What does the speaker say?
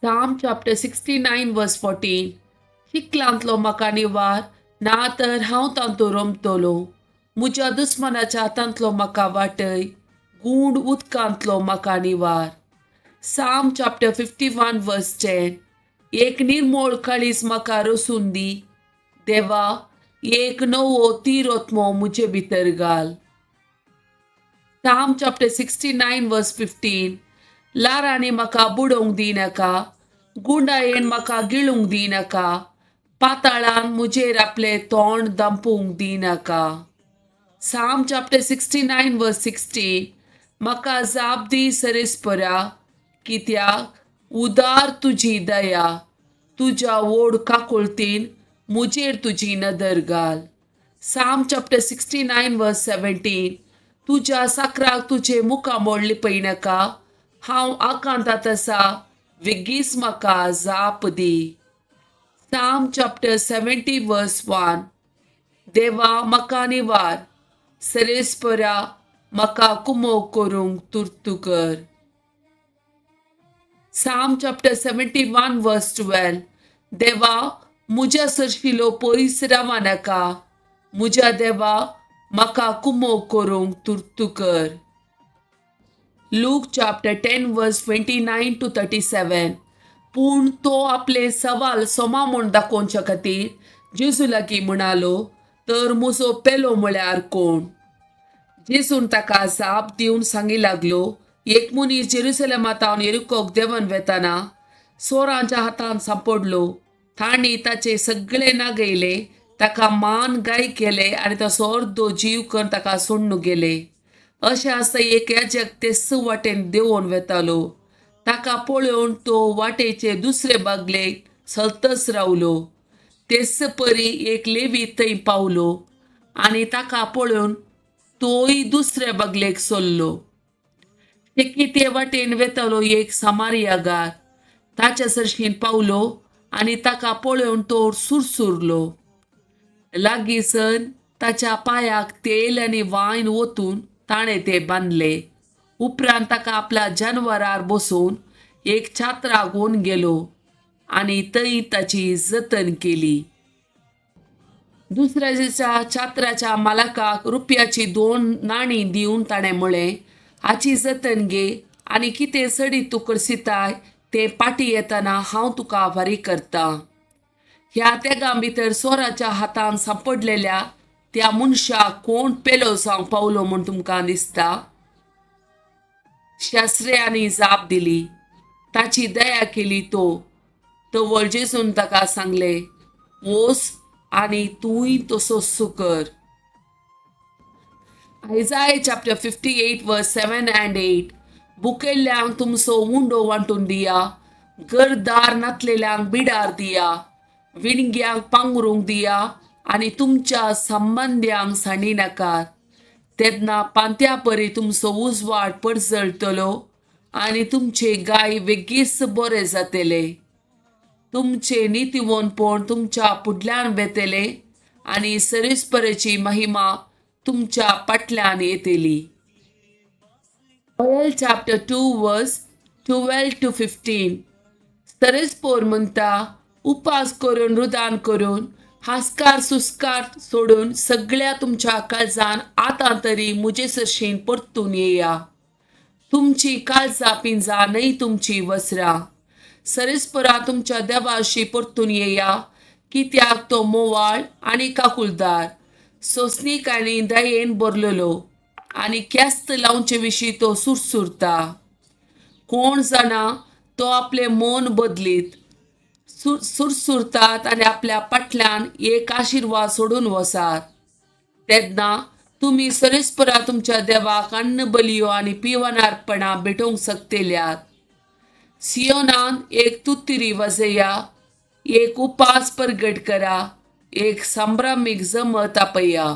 Psalm chapter 69 verse 14. चिखलांतलो म्हाका निवार, ना तर हांव तांतू रोमतलो. म्हज्या दुस्मनाच्या हातांतलो म्हाका वाटय, गूंड उदकांतलो म्हाका निवार. Psalm chapter 51 verse 10. एक निर्मोळ काळीज म्हाका रसून दी. देवा, एक नवो तिरोत्मो म्हजे भितर घाल. Psalm chapter 69 verse 15. लारांनी म्हाका बुडोवंक दिनाका, गुंडायेन म्हाका गिळूंक दिनाका, पाताळान मुजेर आपले तोंड दांपूंक दिनाका. Psalm chapter 69 verse 16. म्हाका जाप दी सरेस्परा, कित्याक उदार तुजी दया, तुज्या व्हड काकुळतीन मुजेर तुजी नदर घाल. Psalm chapter 69 verse 17. तुज्या साकराक तुजे मुखामोळ लिपयनाका, हांव आकांतात आसा, विगीस म्हाका जाप दी. Psalm chapter 70 verse 1. देवा म्हाका निवार, सरेस्परा म्हाका कुमोग करूंक तुर्तू कर. Psalm chapter 71 verse 12. देवा म्हज्या सरशिलो पयस रावा नाका, म्हज्या देवा म्हाका कुमोग करूंक तुर्तू कर. Luke chapter 10 verse 29 to 37. पूण तो आपले सवाल सोमा म्हूण दाखोवच्या खातीर जेजू लागीं म्हणालो, तर म्हजो पेलो म्हळ्यार कोण? जेजून ताका जाप दिवन सांगी लागलो, एक मनीस जेरुसलेमांतावन येरिकोक देंवन वेताना सोरांच्या हातान सांपडलो. तांणी ताचे सगळे नागयले, ताका मान गाय केले आनी तो अर्दो जीव करून ताका सोडून गेले. अशें आसता एक याजक तेस वाटेन देंवोन वेतालो. ताका पळोवन तो वाटेचे दुसरे बागलेक सलतस रावलो. तेस परी एक लेवी थंय पावलो आनी ताका पळोवन तोय दुसऱ्या बागलेक सरलो. तेकी ते वाटेन वेतालो एक समारियागार ताच्या सरशीन पावलो आनी ताका पळोवन तो सुरसुरलो. लागींसन ताच्या पांयाक तेल आनी वायन ओतून ताणें ते बांदले. उपरांत ताका आपल्या जानवरार बसोवन एक छात्राक घेवन गेलो आनी थंय ताची जतन केली. दुसऱ्या दिसा छात्राच्या मालकाक रुपयाची 2 नाणीं दिवन ताणें म्हळें, हाची जतन घे आनी कितें सडी तूं करसिताय तें पाटी येताना हांव तुका फारीक करतां. ह्या तेगां भितर सोराच्या हातान सांपडलेल्या त्या मनशाक कोण पेलो जावंक पावलो म्हूण तुमकां दिसता? शास्त्र्यांनी जाप दिली, ताची दया केली तो. तवळ जेजून ताका सांगले, वोस आनी तूंय तसोच कर. Isaiah chapter 58 verse 7 and 8. भुकेल्ल्यांक तुमचो उंडो वांटून दिया, गरदार नातलेल्यांक बिडार दिया, विणग्यांक पांगरूंक दिया आनी तुमच्या संबंद्यांक सांडी नाकात. तेन्ना पांत्या परी तुमचो उजवाड पडजळटलो आनी तुमचे गाय वेगीस बरे जातले. तुमचे नितीवनपण तुमच्या फुडल्यान वेतले आनी सरेस्परेची महिमा तुमच्या फाटल्यान येतली. Joel chapter 2 verse 12 to 15. सरेस्पोर म्हणटा, उपास करून रुदान करून हास्कार सुस्कार सोडून सगळ्या तुमच्या काळजान आतां तरी मुजे सरशीन परतून येया. तुमची काळजां पिंजा न्हय तुमची वस्त्रां. सरेस्परा तुमच्या देवाशी परतून येया, कित्याक तो मोवाळ आनी काकुळदार, सोंसणीक आनी दयेन भरलेलो आनी क्यास्त लावचे विशीं तो सुरसुरता. कोण जाणा तो आपले मन बदलीत सुरसुरतात आनी आपल्या फाटल्यान एक आशिर्वाद सोडून वसात. तेन्ना तुमी सरेस्परा तुमच्या देवाक अन्न बलियो आनी पिवनार्पणां भेटोवंक शकतेल्यात. सियोनान एक तुत्तिरी वाजया, एक उपास परगट करा, एक संभ्रामीक जमत आपया.